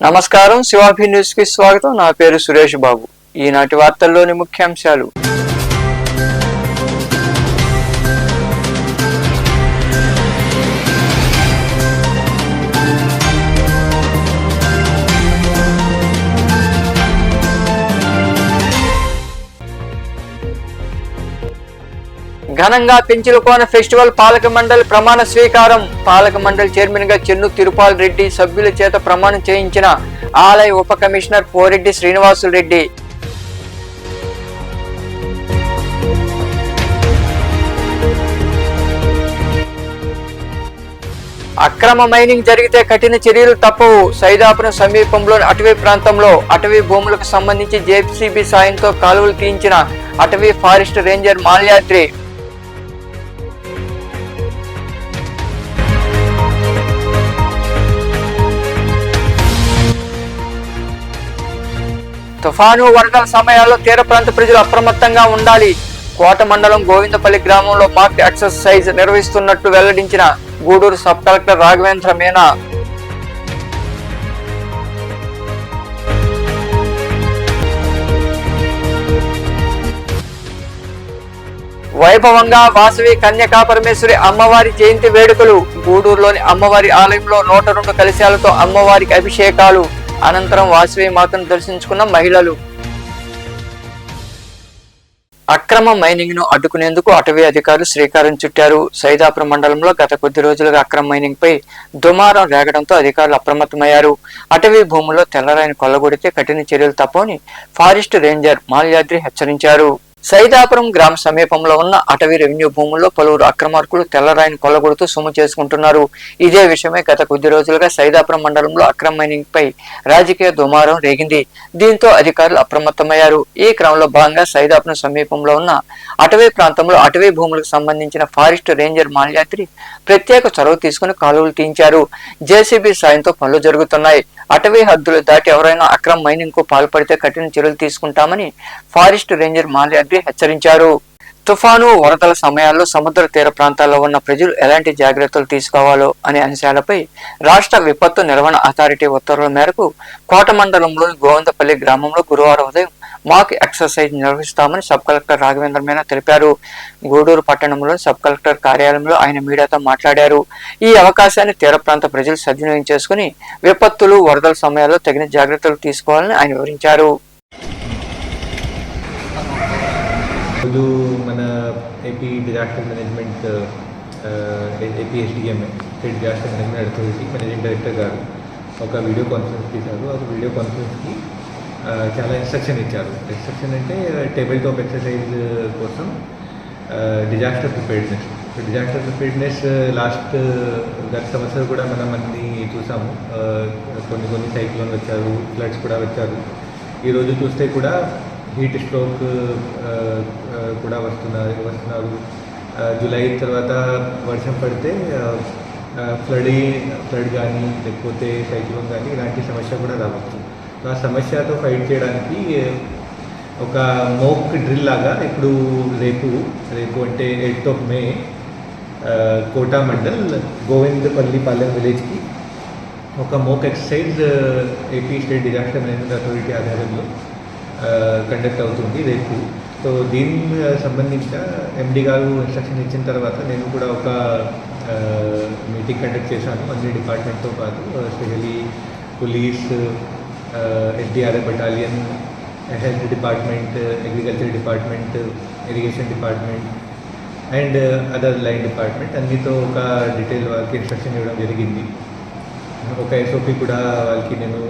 నమస్కారం, శివాభి న్యూస్ కి స్వాగతం. నా పేరు సురేష్ బాబు. ఈనాటి వార్తల్లోని ముఖ్యాంశాలు. ఘనంగా పెంచిలకోన ఫెస్టివల్ పాలక మండలి ప్రమాణ స్వీకారం. పాలక మండలి చైర్మన్ గా చెన్ను తిరుపాల్ రెడ్డి సభ్యుల చేత ప్రమాణం చేయించిన ఆలయ ఉప కమిషనర్ పోరెడ్డి శ్రీనివాసులు రెడ్డి. అక్రమ మైనింగ్ జరిగితే కఠిన చర్యలు తప్పవు. సైదాపురం సమీపంలోని అటవీ ప్రాంతంలో అటవీ భూములకు సంబంధించి జేసీబీ సాయంతో కాలువలు తీయించిన అటవీ ఫారెస్ట్ రేంజర్ మాల్యాద్రి. తుఫాను వరదల సమయాల్లో తీర ప్రాంత ప్రజలు అప్రమత్తంగా ఉండాలి. కోట మండలం గోవిందపల్లి గ్రామంలో మాక్ ఎక్సర్సైజ్ నిర్వహిస్తున్నట్టు వెల్లడించిన గూడూరు సబ్ కలెక్టర్ రాఘవేంద్ర మీనా. వైభవంగా వాసవి కన్యకాపరమేశ్వరి అమ్మవారి జయంతి వేడుకలు. గూడూరులోని అమ్మవారి ఆలయంలో 102 కలశాలతో అమ్మవారికి అభిషేకాలు. అనంతరం వాసవి మాతను దర్శించుకున్న మహిళలు. అక్రమ మైనింగ్ ను అడ్డుకునేందుకు అటవీ అధికారులు శ్రీకారం చుట్టారు. సైదాపురం మండలంలో గత కొద్ది రోజులుగా అక్రమ మైనింగ్ పై దుమారం రేగడంతో అధికారులు అప్రమత్తమయ్యారు. అటవీ భూముల్లో తెల్లరాయిని కొల్లగొడితే కఠిన చర్యలు తప్పని ఫారెస్ట్ రేంజర్ మాల్యాద్రి హెచ్చరించారు. సైదాపురం గ్రామ సమీపంలో ఉన్న అటవీ రెవెన్యూ భూముల్లో పలువురు అక్రమార్కులు తెల్లరాయిని కొల్లగొడుతూ సొమ్ము చేసుకుంటున్నారు. ఇదే విషయమే గత కొద్ది రోజులుగా సైదాపురం మండలంలో అక్రమ మైనింగ్ పై రాజకీయ దుమారం రేగింది. దీంతో అధికారులు అప్రమత్తమయ్యారు. ఈ క్రమంలో భాగంగా సైదాపురం సమీపంలో ఉన్న అటవీ ప్రాంతంలో అటవీ భూములకు సంబంధించిన ఫారెస్ట్ రేంజర్ మాల్యాద్రి ప్రత్యేక చొరవ తీసుకుని కాలువలు తీయించారు. జేసీబీ సాయంతో పనులు జరుగుతున్నాయి. అటవీ హద్దులు దాటి ఎవరైనా అక్రమ మైనింగ్ కు పాల్పడితే కఠిన చర్యలు తీసుకుంటామని ఫారెస్ట్ రేంజర్ మాల్యాద్రి హెచ్చరించారు. తుఫాను వరదల సమయాల్లో సముద్ర తీర ప్రాంతాల్లో ఉన్న ప్రజలు ఎలాంటి జాగ్రత్తలు తీసుకోవాలో అనే అంశాలపై రాష్ట్ర విపత్తు నిర్వహణ అథారిటీ ఉత్తర్వుల మేరకు కోట మండలంలోని గోవిందపల్లి గ్రామంలో గురువారం ఉదయం మాక్ ఎక్సర్సైజ్ నిర్వహిస్తామని సబ్ కలెక్టర్ రాఘవేంద్ర మీనా తెలిపారు. గూడూరు పట్టణంలోని సబ్ కలెక్టర్ కార్యాలయంలో ఆయన మీడియాతో మాట్లాడారు. ఈ అవకాశాన్ని తీర ప్రాంత ప్రజలు సద్వినియోగం చేసుకుని విపత్తులు వరదల సమయాల్లో తగిన జాగ్రత్తలు తీసుకోవాలని ఆయన వివరించారు. మన AP disaster management AP SDMA state disaster management authority managing director గారు ఒక వీడియో కాన్ఫరెన్స్ తీశారు. ఒక వీడియో కాన్ఫరెన్స్కి చాలా ఇన్స్ట్రక్షన్ ఇచ్చారు. ఇన్స్ట్రక్షన్ అంటే టేబుల్ టాప్ ఎక్సర్సైజ్ కోసం disaster preparedness. Disaster preparedness last గత సంవత్సరం కూడా మనం అన్ని చూసాము. కొన్ని సైక్లోన్ వచ్చారు, ఫ్లడ్స్ కూడా వచ్చారు. ఈరోజు చూస్తే కూడా హీట్ స్ట్రోక్ కూడా వస్తున్నారు. జూలై తర్వాత వర్షం పడితే ఫ్లడ్ కానీ లేకపోతే సైక్లోన్ కానీ ఇలాంటి సమస్య కూడా రావచ్చు. ఆ సమస్యతో ఫైట్ చేయడానికి ఒక మోక్ డ్రిల్ లాగా ఇప్పుడు రేపు అంటే 8th May కోటా మండల్ గోవిందపల్లి పాలెం విలేజ్కి ఒక mock exercise AP state disaster management authority ఆధ్వర్యంలో కండక్ట్ అవుతుంది రేపు. సో దీనికి సంబంధించిన ఎండి గారు ఇన్స్ట్రక్షన్ ఇచ్చిన తర్వాత నేను కూడా ఒక మీటింగ్ కండక్ట్ చేశాను అన్ని డిపార్ట్మెంట్తో పాటు. Especially police, SDRF battalion, health department, agriculture department, irrigation department and other line department అన్నితో ఒక డీటెయిల్ వాళ్ళకి ఇన్స్ట్రక్షన్ ఇవ్వడం జరిగింది. ఒక ఎస్ఓపి కూడా వాళ్ళకి నేను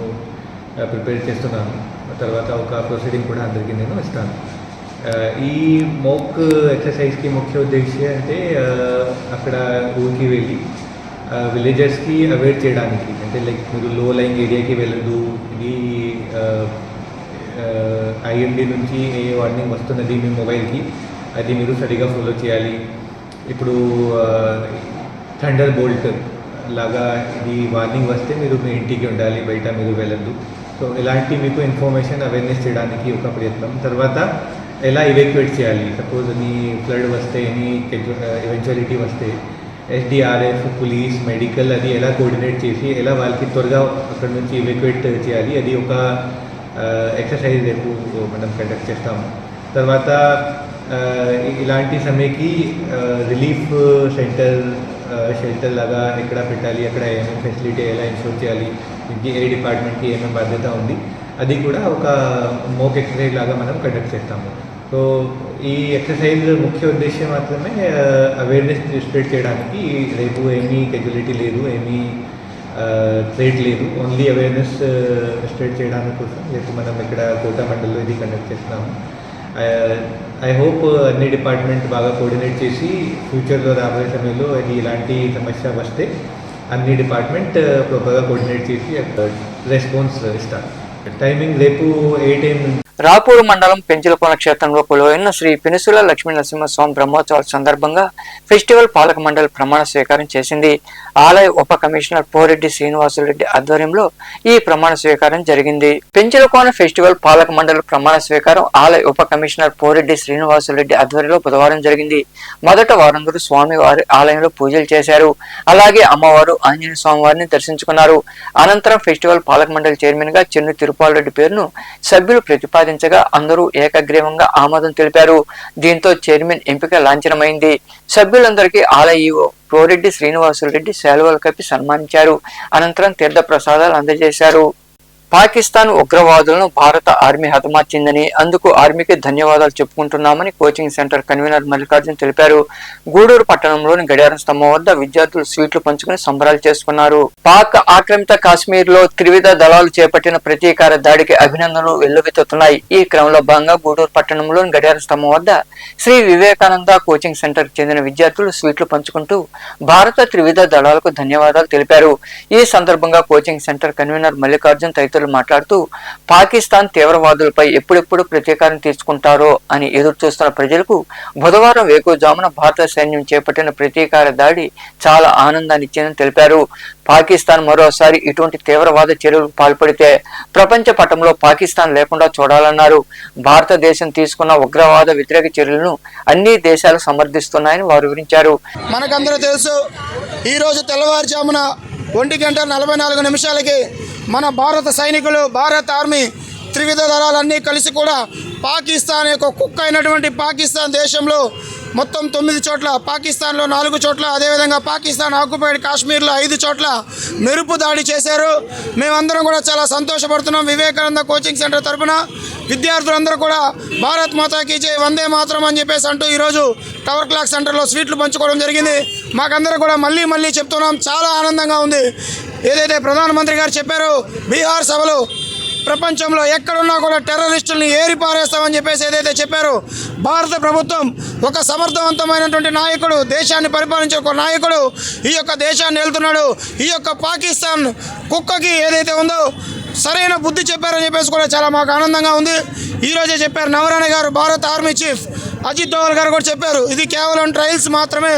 ప్రిపేర్ చేస్తున్నాను. తర్వాత ఒక ప్రొసీడింగ్ కూడా అందరికీ నేను ఇస్తాను. ఈ మోక్ ఎక్సర్సైజ్కి ముఖ్య ఉద్దేశం అంటే అక్కడ ఊరికి వెళ్ళి విలేజర్స్కి అవేర్ చేయడానికి, అంటే లైక్ మీరు లో లైంగ్ ఏరియాకి వెళ్ళదు, ఇది ఐఎండి నుంచి ఏ వార్నింగ్ వస్తున్నది మీ మొబైల్కి, అది మీరు సరిగా ఫాలో చేయాలి. ఇప్పుడు థండర్ బోల్ట్ లాగా ఇది వార్నింగ్ వస్తే మీరు మీ ఇంటికి ఉండాలి, బయట మీరు వెళ్ళద్దు. సో ఇలాంటి మీకు ఇన్ఫర్మేషన్ అవేర్నెస్ చేయడానికి ఒక ప్రయత్నం. తర్వాత ఎలా ఇవాక్యుయేట్ చేయాలి, సపోజ్ ఎనీ ఫ్లడ్ వస్తే, ఎనీ ఎవెన్చువాలిటీ వస్తే ఎస్డిఆర్ఎఫ్, పోలీస్, మెడికల్ అది ఎలా కోఆర్డినేట్ చేసి ఎలా వాళ్ళకి త్వరగా అక్కడ నుంచి ఇవాక్యుయేట్ చేయాలి, అది ఒక ఎక్సర్సైజ్ రేపు మనం కండక్ట్ చేస్తాము. తర్వాత ఇలాంటి సమయకి రిలీఫ్ షెల్టర్ లాగా ఎక్కడ పెట్టాలి, అక్కడ ఏమేమి ఫెసిలిటీ ఎలా ఇన్షూర్ చేయాలి, ఇంక ఏ డిపార్ట్మెంట్కి ఏమేమి బాధ్యత ఉంది, అది కూడా ఒక మోక్ ఎక్సర్సైజ్ లాగా మనం కండక్ట్ చేస్తాము. సో ఈ ఎక్సర్సైజ్ ముఖ్య ఉద్దేశం మాత్రమే అవేర్నెస్ స్ప్రెడ్ చేయడానికి. రేపు ఏమీ కెజువలిటీ లేదు, ఏమీ థ్రెట్ లేదు, ఓన్లీ అవేర్నెస్ స్ప్రెడ్ చేయడానికి కోసం రేపు మనం ఇక్కడ కోటా మండల్లో ఇది కండక్ట్ చేస్తున్నాము. ఐ హోప్ అన్ని డిపార్ట్మెంట్ బాగా కోఆర్డినేట్ చేసి ఫ్యూచర్లో రాబోయే సమయంలో అది ఇలాంటి సమస్య వస్తే అన్ని డిపార్ట్మెంట్ ప్రాపర్గా కోఆర్డినేట్ చేసి రెస్పాన్స్ ఇస్తారు. టైమింగ్ రేపు 8 AM. రాపూరు మండలం పెంచులకోన క్షేత్రంలో కొలువైన శ్రీ పినుసుల లక్ష్మీ నరసింహస్వామి బ్రహ్మోత్సవాల సందర్భంగా ఫెస్టివల్ పాలక మండలి ప్రమాణ స్వీకారం చేసింది. ఆలయ ఉప కమిషనర్ పోరెడ్డి శ్రీనివాసులరెడ్డి ఆధ్వర్యంలో ఈ ప్రమాణ స్వీకారం జరిగింది. పెంచులకోన ఫెస్టివల్ పాలక మండలి ప్రమాణ స్వీకారం ఆలయ ఉప కమిషనర్ పోరెడ్డి శ్రీనివాసులరెడ్డి ఆధ్వర్యంలో బుధవారం జరిగింది. మొదట వారందరూ స్వామి వారి ఆలయంలో పూజలు చేశారు. అలాగే అమ్మవారు ఆంజనేయ స్వామి వారిని దర్శించుకున్నారు. అనంతరం ఫెస్టివల్ పాలక మండలి చైర్మన్ గా చెన్ను తిరుపాల్ రెడ్డి పేరును సభ్యులు ప్రతిపాదించగా అందరూ ఏకగ్రీవంగా ఆమోదం తెలిపారు. దీంతో చైర్మన్ ఎంపిక లాంఛనమైంది. సభ్యులందరికీ ఆలయ ఈవో పోరెడ్డి శ్రీనివాసులరెడ్డి శాలువాలు కప్పి సన్మానించారు. అనంతరం తీర్థ ప్రసాదాలు అందజేశారు. పాకిస్తాన్ ఉగ్రవాదులను భారత ఆర్మీ హతమార్చిందని, అందుకు ఆర్మీకి ధన్యవాదాలు చెప్పుకుంటున్నామని కోచింగ్ సెంటర్ కన్వీనర్ మల్లికార్జున్ తెలిపారు. గూడూరు పట్టణంలోని గడియారం స్తంభం వద్ద విద్యార్థులు స్వీట్లు పంచుకుని సంబరాలు చేసుకున్నారు. పాక్ ఆక్రమిత కాశ్మీర్ లో త్రివిధ దళాలు చేపట్టిన ప్రతీకార దాడికి అభినందనలు వెల్లువెత్తుతున్నాయి. ఈ క్రమంలో భాగంగా గూడూరు పట్టణంలోని గడియారం స్తంభం వద్ద శ్రీ వివేకానంద కోచింగ్ సెంటర్ కు చెందిన విద్యార్థులు స్వీట్లు పంచుకుంటూ భారత త్రివిధ దళాలకు ధన్యవాదాలు తెలిపారు. ఈ సందర్భంగా కోచింగ్ సెంటర్ కన్వీనర్ మల్లికార్జున్ తదితరులు మాట్లాడుతూ పాకిస్తాన్ తీవ్రవాదులపై ఎప్పుడెప్పుడు ప్రతీకారం తీసుకుంటారో అని ఎదురు చూస్తున్న ప్రజలకు బుధవారం వేకువజామున భారత సైన్యం చేపట్టిన ప్రతీకార దాడి చాలా ఆనందాన్ని ఇచ్చిందని తెలిపారు. పాకిస్తాన్ మరోసారి ఇటువంటి తీవ్రవాద చర్యలకు పాల్పడితే ప్రపంచ పటంలో పాకిస్తాన్ లేకుండా చూడాలన్నారు. భారతదేశం తీసుకున్న ఉగ్రవాద వ్యతిరేక చర్యలను అన్ని దేశాలు సమర్థిస్తున్నాయని వారు వివరించారు. మనకందరూ తెలుసు, ఈరోజు తెల్లవారుజామున 1:44 మన భారత సైనికులు, భారత ఆర్మీ త్రివిధ దళాలన్నీ కలిసి కూడా పాకిస్తాన్ యొక్క కుక్క అయినటువంటి పాకిస్తాన్ దేశంలో మొత్తం 9 చోట్ల, పాకిస్తాన్లో 4 చోట్ల, అదేవిధంగా పాకిస్తాన్ ఆక్యుపైడ్ కాశ్మీర్లో 5 చోట్ల మెరుపు దాడి చేశారు. మేమందరం కూడా చాలా సంతోషపడుతున్నాం. వివేకానంద కోచింగ్ సెంటర్ తరఫున విద్యార్థులందరూ కూడా భారత్ మాతాకి జై, వందే మాతరం అని చెప్పేసి అంటూ ఈరోజు టవర్ క్లాక్ సెంటర్లో స్వీట్లు పంచుకోవడం జరిగింది. మాకందరూ కూడా మళ్ళీ చెప్తున్నాం, చాలా ఆనందంగా ఉంది. ఏదైతే ప్రధానమంత్రి గారు చెప్పారో బీహార్ సభలో ప్రపంచంలో ఎక్కడున్నా కూడా టెర్రరిస్టుల్ని ఏరిపారేస్తామని చెప్పేసి ఏదైతే చెప్పారో, భారత ప్రభుత్వం ఒక సమర్థవంతమైనటువంటి నాయకుడు, దేశాన్ని పరిపాలించే ఒక నాయకుడు ఈ యొక్క దేశాన్ని వెళ్తున్నాడు. ఈ యొక్క పాకిస్తాన్ కుక్కకి ఏదైతే ఉందో సరైన బుద్ధి చెప్పారని చెప్పేసి కూడా చాలా మాకు ఆనందంగా ఉంది. ఈరోజే చెప్పారు నవరాణి గారు, భారత ఆర్మీ చీఫ్ అజిత్ దోవల్ గారు కూడా చెప్పారు, ఇది కేవలం ట్రయల్స్ మాత్రమే,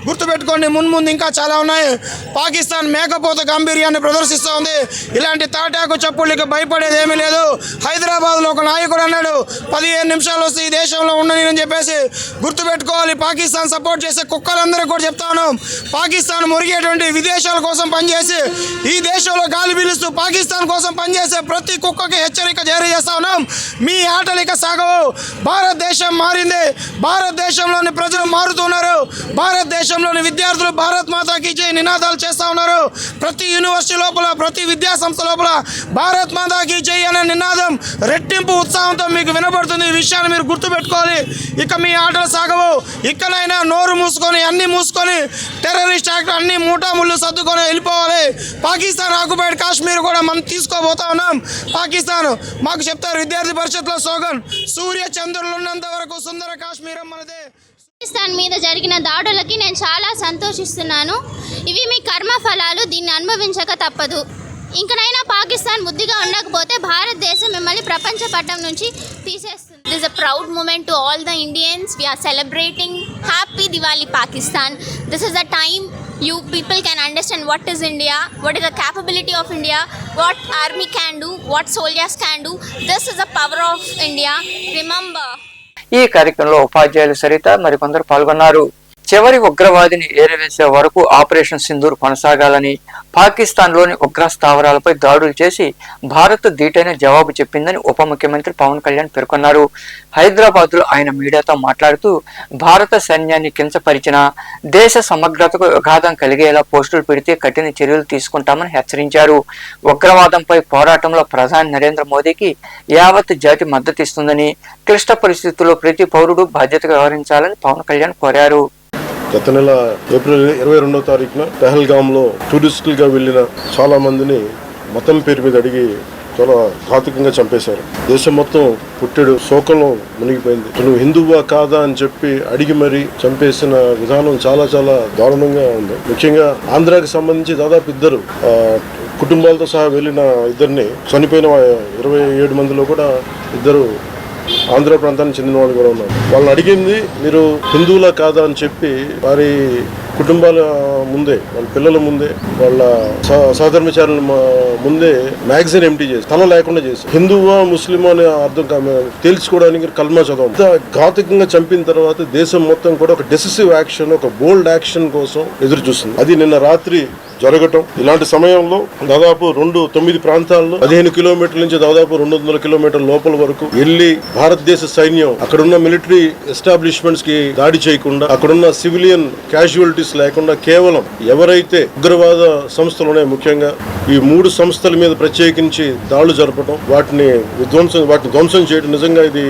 గుర్తుపెట్టుకోండి, ముందు ఇంకా చాలా ఉన్నాయి. పాకిస్తాన్ మేకపోత గాంభీర్యాన్ని ప్రదర్శిస్తూ ఉంది. ఇలాంటి తాటాకు చప్పుళ్ళకి భయపడేది ఏమీ లేదు. హైదరాబాద్లో ఒక నాయకుడు అన్నాడు 15 నిమిషాలు వస్తే ఈ దేశంలో ఉండని అని చెప్పేసి. గుర్తుపెట్టుకోవాలి, పాకిస్తాన్ సపోర్ట్ చేసే కుక్కలందరికీ కూడా చెప్తా ఉన్నాం, పాకిస్తాన్ మురిగేటువంటి విదేశాల కోసం పనిచేసి ఈ దేశంలో గాలి పీలుస్తూ పాకిస్తాన్ కోసం పనిచేసే ప్రతి కుక్కకి హెచ్చరిక జారీ చేస్తా ఉన్నాం, మీ ఆటలు ఇక సాగవు. భారతదేశం మారింది, భారతదేశంలోని ప్రజలు మారుతున్నారు, భారతదేశంలోని విద్యార్థులు భారత్ మాతాకి జై నినాదాలు చేస్తూ ఉన్నారు. ప్రతి యూనివర్సిటీ లోపల, ప్రతి విద్యా సంస్థ లోపల భారత్ మాతాకి జై అనే నినాదం రెట్టింపు ఉత్సాహంతో మీకు వినబడుతుంది. ఈ విషయాన్ని మీరు గుర్తుపెట్టుకోవాలి. ఇక మీ ఆటలు సాగవు. ఇక్కడైనా నోరు మూసుకొని, అన్ని మూసుకొని, టెర్రరిస్ట్ యాక్ట్ అన్ని మూటాముళ్ళు సర్దుకొని వెళ్ళిపోవాలి. పాకిస్తాన్ ఆక్యుపైడ్ కాశ్మీర్ కూడా మనం తీసుకోబోతా ఉన్నాం. పాకిస్తాన్ మాకు చెప్తారు విద్యార్థి పరిషత్లో స్లోగన్, సూర్య చంద్రులు ఉన్నంత వరకు సుందర కాశ్మీరం మనదే. పాకిస్తాన్ మీద జరిగిన దాడులకి నేను చాలా సంతోషిస్తున్నాను. ఇవి మీ కర్మ ఫలాలు, దీన్ని అనుభవించక తప్పదు. ఇంకనైనా పాకిస్తాన్ బుద్ధిగా ఉండకపోతే భారతదేశం మిమ్మల్ని ప్రపంచ పటం నుంచి తీసేస్తుంది. This is a proud moment to all the Indians. We are celebrating Happy Diwali Pakistan. This is a time you people can understand what is India, what is the capability of India, what army can do, what soldiers can do. This is the power of India. Remember. ఈ కార్యక్రమంలో ఉపాధ్యాయులు సరిత మరికొందరు పాల్గొన్నారు. చివరి ఉగ్రవాదిని ఏరివేసే వరకు operation Sindoor కొనసాగాలని, పాకిస్తాన్లోని ఉగ్ర స్థావరాలపై దాడులు చేసి భారత్ ధీటైన జవాబు చెప్పిందని ఉప ముఖ్యమంత్రి పవన్ కళ్యాణ్ పేర్కొన్నారు. హైదరాబాద్లో ఆయన మీడియాతో మాట్లాడుతూ భారత సైన్యాన్ని కించపరిచిన, దేశ సమగ్రతకు విఘాతం కలిగేలా పోస్టులు పెడితే కఠిన చర్యలు తీసుకుంటామని హెచ్చరించారు. ఉగ్రవాదంపై పోరాటంలో ప్రధాని నరేంద్ర మోదీకి యావత్ జాతి మద్దతిస్తుందని, క్లిష్ట పరిస్థితుల్లో ప్రతి పౌరుడు బాధ్యతగా వ్యవహరించాలని పవన్ కళ్యాణ్ కోరారు. గత నెల ఏప్రిల్ 22వ తారీఖున పెహల్గాంలో టూరిస్టులుగా వెళ్ళిన చాలా మందిని మతం పేరు మీద అడిగి చాలా ఘాతుకంగా చంపేశారు. దేశం మొత్తం పుట్టెడు శోకంలో మునిగిపోయింది. నువ్వు హిందువా కాదా అని చెప్పి అడిగి మరీ చంపేసిన విధానం చాలా చాలా దారుణంగా ఉంది. ముఖ్యంగా ఆంధ్రాకి సంబంధించి దాదాపు 2 కుటుంబాలతో సహా వెళ్ళిన 2 చనిపోయిన 27 మందిలో కూడా 2 ఆంధ్ర ప్రాంతానికి చెందిన వాళ్ళు కూడా ఉన్నారు. వాళ్ళని అడిగింది మీరు హిందువులా కాదా అని చెప్పి వారి కుటుంబాల ముందే, వాళ్ళ పిల్లల ముందే, వాళ్ళ సహధర్మచారుల ముందే మ్యాగజైన్ ఎంటీ చేసి, తల లేకుండా చేసి, హిందువా ముస్లిమా అనే అర్థం తేల్చుకోవడానికి కల్మా చదవం. ఘాతుకంగా చంపిన తర్వాత దేశం మొత్తం కూడా ఒక డెసిసివ్ యాక్షన్, ఒక బోల్డ్ యాక్షన్ కోసం ఎదురు చూస్తుంది. అది నిన్న రాత్రి జరగటం. ఇలాంటి సమయంలో దాదాపు 9 ప్రాంతాల్లో 15 కిలోమీటర్ల నుంచి దాదాపు 200 కిలోమీటర్ల లోపల వరకు వెళ్లి భారతదేశ సైన్యం అక్కడున్న మిలిటరీ ఎస్టాబ్లిష్మెంట్స్ కి దాడి చేయకుండా, అక్కడున్న సివిలియన్ క్యాజువాలిటీస్ లేకుండా కేవలం ఎవరైతే ఉగ్రవాద సంస్థలు ఉన్నాయో, ముఖ్యంగా ఈ 3 సంస్థల మీద ప్రత్యేకించి దాడులు జరపడం, వాటిని ధ్వంసం చేయడం నిజంగా ఇది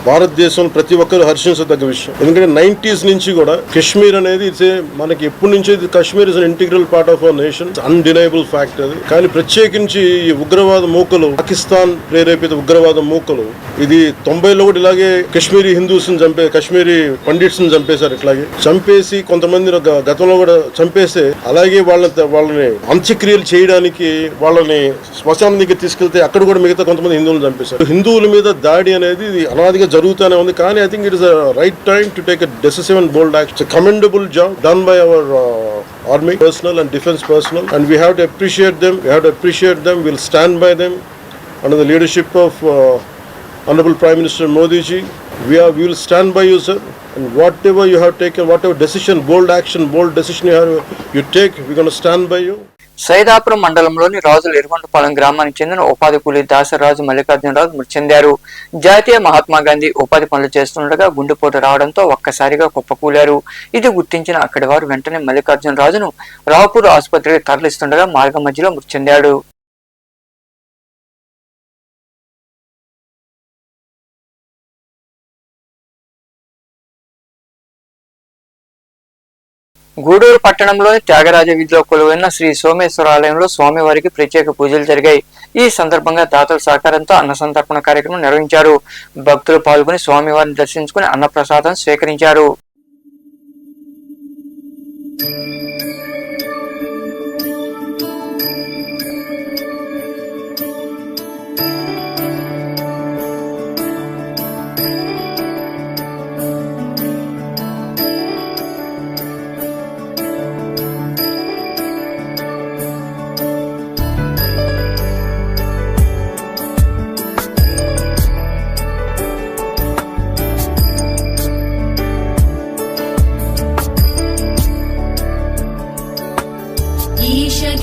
భారతదేశం ప్రతి ఒక్కరు హర్షించదగ్గ విషయం. ఎందుకంటే 90s నుంచి కూడా కశ్మీర్ అనేది మనకి ఎప్పటి నుంచి Kashmir is an integral part of our nation, undeniable fact అది. కానీ ప్రత్యేకించి ఈ ఉగ్రవాద మూకలు, పాకిస్తాన్ ప్రేరేపిత ఉగ్రవాద మూకలు, ఇది 90లో కూడా ఇలాగే కశ్మీరీ హిందూస్ కశ్మీరీ పండిట్స్ ని చంపేశారు. ఇట్లాగే చంపేసి కొంతమంది గతంలో కూడా చంపేస్తే అలాగే వాళ్ళని అంత్యక్రియలు చేయడానికి వాళ్ళని శ్మశానం దగ్గర తీసుకెళ్తే అక్కడ కూడా మిగతా కొంతమంది హిందువులను చంపేశారు. హిందువుల మీద దాడి అనేది అనాదిగా జరుగుతూనే ఉంది. కానీ I think it is right time to take a decisive and bold action. Commendable job done by our army personnel and defense personnel, and we have to appreciate them. We'll stand by them under the leadership of Honorable Prime Minister Modi ji. We will stand by you, sir, and whatever you have taken, whatever decision, bold action, bold decision you take, we're going to stand by you. Saidapuram మండలంలోని రాజుల ఎరుగొండపాలెం గ్రామానికి చెందిన ఉపాధి కూలీ దాసరాజు మల్లికార్జునరాజు మృతి చెందారు. జాతీయ మహాత్మా గాంధీ ఉపాధి పనులు చేస్తుండగా గుండెపోటు రావడంతో ఒక్కసారిగా కుప్పకూలారు. ఇది గుర్తించిన అక్కడి వారు వెంటనే మల్లికార్జునరాజును రావుపూర్ ఆసుపత్రికి తరలిస్తుండగా మార్గం మధ్యలో మృతి చెందాడు. గూడూరు పట్టణంలోని త్యాగరాజ వీధిలో కొలువైన శ్రీ సోమేశ్వర ఆలయంలో స్వామివారికి ప్రత్యేక పూజలు జరిగాయి. ఈ సందర్భంగా దాతల సహకారంతో అన్న సంతర్పణ కార్యక్రమం నిర్వహించారు. భక్తులు పాల్గొని స్వామివారిని దర్శించుకుని అన్నప్రసాదం స్వీకరించారు.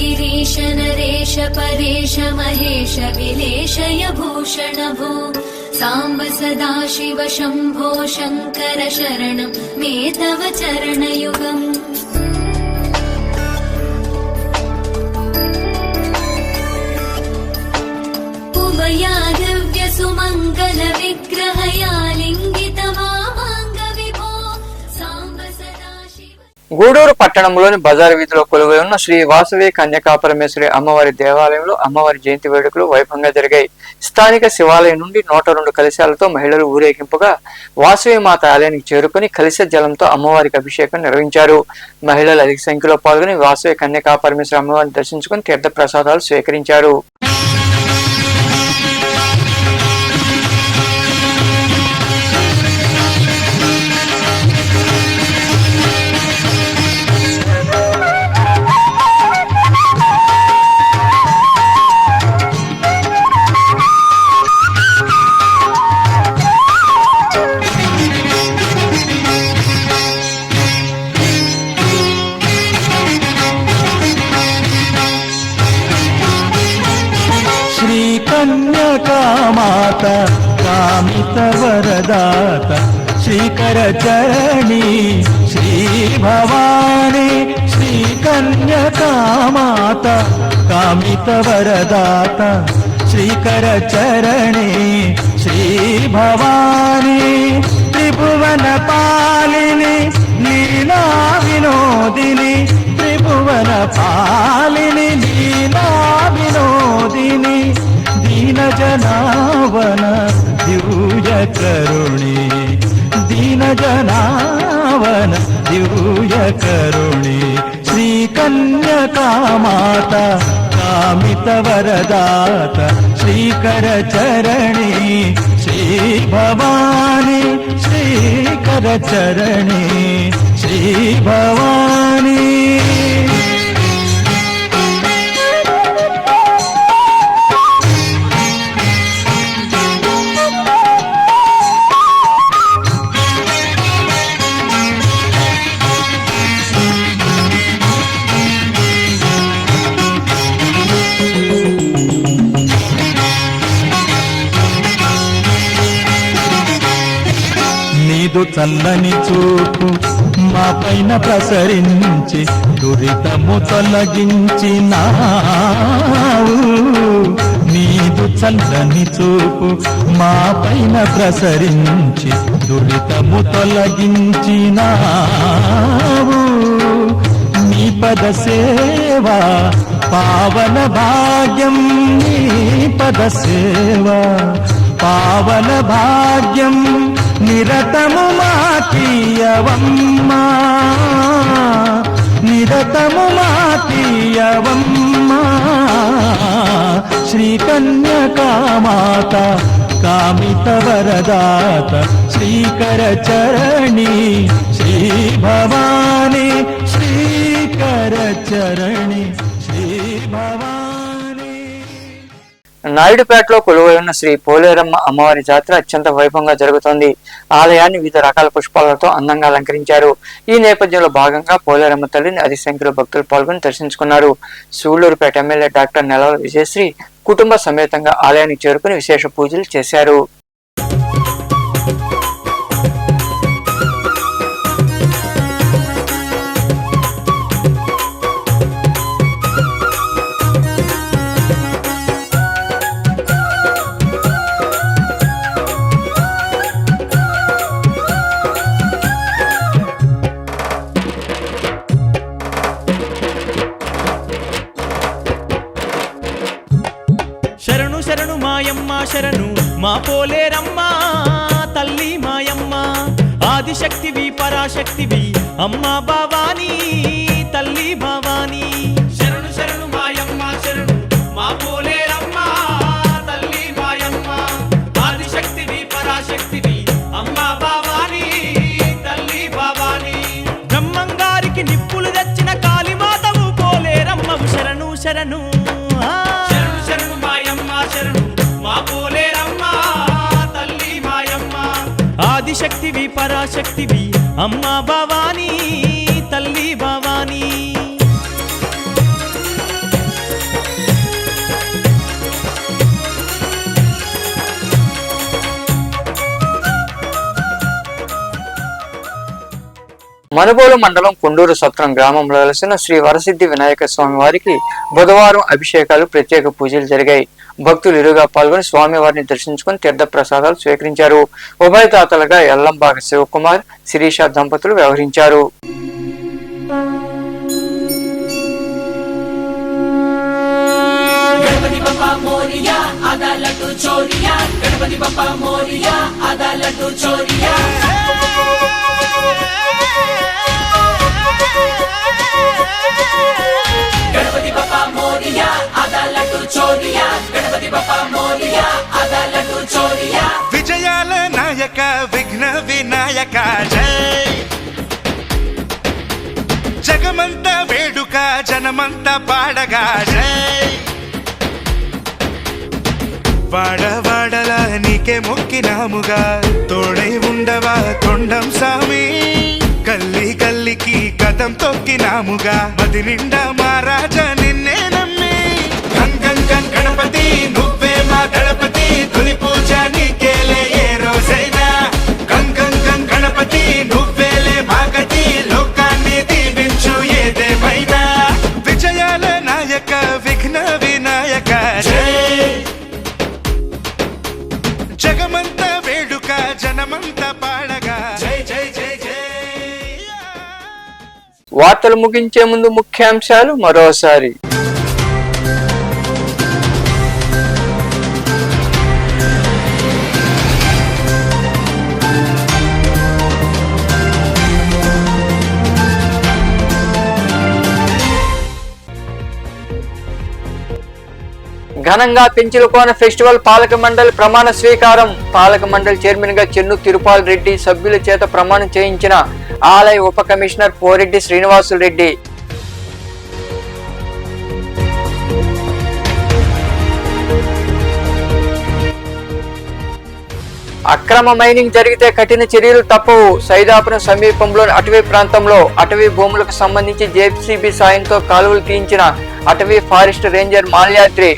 गिरीश नरेश परेश महेश विलेशय भूषण भो सांब सदा शिव शंभो शंकर शरणं मे तव चरणयुगम् उमया दिव्य सुमंगल विग्रहया लिंगित वामांग विभो सांब सदा शिव. గూడూరు పట్టణంలోని బజారు వీధిలో కొలువై ఉన్న శ్రీ వాసవి కన్యకా పరమేశ్వరి అమ్మవారి దేవాలయంలో అమ్మవారి జయంతి వేడుకలు వైభవంగా జరిగాయి. స్థానిక శివాలయం నుండి 102 కలశాలతో మహిళలు ఊరేగింపుగా వాసవి మాత ఆలయానికి చేరుకుని కలశ జలంతో అమ్మవారికి అభిషేకం నిర్వహించారు. మహిళలు అధిక సంఖ్యలో పాల్గొని వాసవి కన్యకా పరమేశ్వరి అమ్మవారిని దర్శించుకుని తీర్థ ప్రసాదాలు స్వీకరించారు. కన్యకామాత కామిత వరదాత శ్రీకర చరణి శ్రీ భవాని శ్రీ కన్యకామాత కామిత వరదాత శ్రీకర చరణి శ్రీ భవాని త్రిభువన పాలిని లీలా వినోదిని త్రిభువన పాలిని లీలా వినోదిని దీన జనావన దివ్య కరుణి దీన జనావన దివ్య కరుణి శ్రీ కన్యకామాత కామిత వరదాత శ్రీకర చరణి శ్రీ భవాని శ్రీకర చరణి శ్రీ భవాని. నీదు చల్లని చూపు మా పైన ప్రసరించి దురితము తొలగించినావు. నీదు చల్లని చూపు మా పైన ప్రసరించి దురితము తొలగించినావు. నీ పద సేవా పావన భాగ్యం నీ పద సేవా పావన భాగ్యం నిరతము మాకీయవమ్మా నిరతము మాకీయవమ్మా. శ్రీ కన్యకామాత కామిత వరదాత శ్రీకర చరణి శ్రీ భవాని శ్రీకర చరణి శ్రీ భవాని. నాయుడుపేటలో కొలువై ఉన్న శ్రీ పోలేరమ్మ అమ్మవారి జాతర అత్యంత వైభవంగా జరుగుతోంది. ఆలయాన్ని వివిధ రకాల పుష్పాలతో అందంగా అలంకరించారు. ఈ నేపథ్యంలో భాగంగా పోలేరమ్మ తల్లిని అధిక సంఖ్యలో భక్తులు పాల్గొని దర్శించుకున్నారు. సూళ్లూరుపేట ఎమ్మెల్యే డాక్టర్ నెలవల విజయశ్రీ కుటుంబ సమేతంగా ఆలయానికి చేరుకుని విశేష పూజలు చేశారు. శరణు శరణు మాయమ్మ శరణు మా పోలేరమ్మ తల్లి మాయమ్మ ఆదిశక్తివి పరాశక్తివి అమ్మ భవాని తల్లి భవాని. శరణు శరణు మాయమ్మ శరణు మా పోలేరమ్మ తల్లి మాయమ్మ ఆదిశక్తివి పరాశక్తివి అమ్మ భవాని తల్లి భవాని. బ్రహ్మంగారికి నిప్పులు తెచ్చిన కాళీమాతవు పోలేరమ్మవు శరణు శరణు ఆదిశక్తివి పరాశక్తివి అమ్మ భవాని తల్లి భవాని. మనుబోలు మండలం కొండూరు సత్రం గ్రామంలో వెలసిన శ్రీ వరసిద్ధి వినాయక స్వామి వారికి బుధవారం అభిషేకాలు ప్రత్యేక పూజలు జరిగాయి. భక్తులు ఇరుగా పాల్గొని స్వామివారిని దర్శించుకుని తీర్థ ప్రసాదాలు స్వీకరించారు. ఉభయదాతలుగా ఎల్లంబాగ శివకుమార్ శిరీష దంపతులు వ్యవహరించారు. విజయాల నాయక విఘ్న వినాయక జై. జగమంతా వేడుక జనమంతా పాడగా జై. వాడవాడలా నీకే మొక్కినాముగా తోడై ఉండవా తొండం సామి. కల్లి కల్లికి కథం తొక్కినాముగా మది నిండా మహారాజా నిన్నే నమ్మి. గంగం గణపతి నువ్వే మా వార్తలు ముగించే ముందు ముఖ్యాంశాలు మరోసారి. ఘనంగా పెంచిలకోన ఫెస్టివల్ పాలక మండలి ప్రమాణ స్వీకారం. పాలక మండలి చైర్మన్ గా చెన్ను తిరుపాల్ రెడ్డి సభ్యుల చేత ప్రమాణం చేయించిన ఆలయ ఉప కమిషనర్ పోరెడ్డి శ్రీనివాసులు రెడ్డి. అక్రమ మైనింగ్ జరిగితే కఠిన చర్యలు తప్పవు. సైదాపురం సమీపంలోని అటవీ ప్రాంతంలో అటవీ భూములకు సంబంధించి జేసీబీ సాయంతో కాలువలు తీయించిన అటవీ ఫారెస్ట్ రేంజర్ మాల్యాద్రి.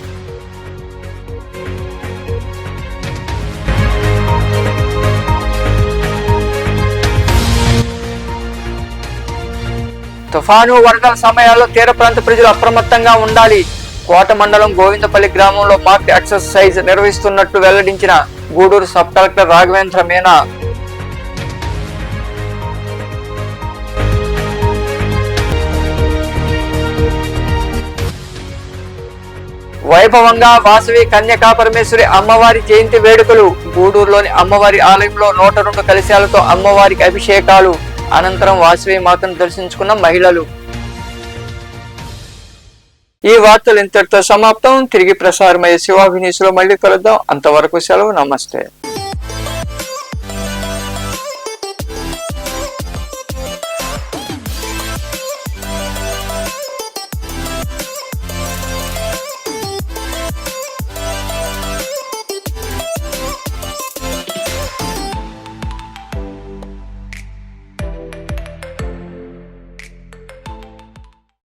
తుఫాను వరదల సమయాల్లో తీర ప్రాంత ప్రజలు అప్రమత్తంగా ఉండాలి. కోట మండలం గోవిందపల్లి గ్రామంలో మాక్ ఎక్సర్సైజ్ నిర్వహిస్తున్నట్లు వెల్లడించిన గూడూరు సబ్ కలెక్టర్ రాఘవేంద్ర మీనా. వైభవంగా వాసవి కన్యకాపరమేశ్వరి అమ్మవారి జయంతి వేడుకలు. గూడూరులోని అమ్మవారి ఆలయంలో 102 కలశాలతో అమ్మవారికి అభిషేకాలు. అనంతరం వాసవి మాతను దర్శించుకున్న మహిళలు. ఈ వార్తలు ఇంతటితో సమాప్తం. తిరిగి ప్రసారమయ్యే శివాభినీసులో మళ్ళీ కలుద్దాం. అంతవరకు సెలవు. నమస్తే.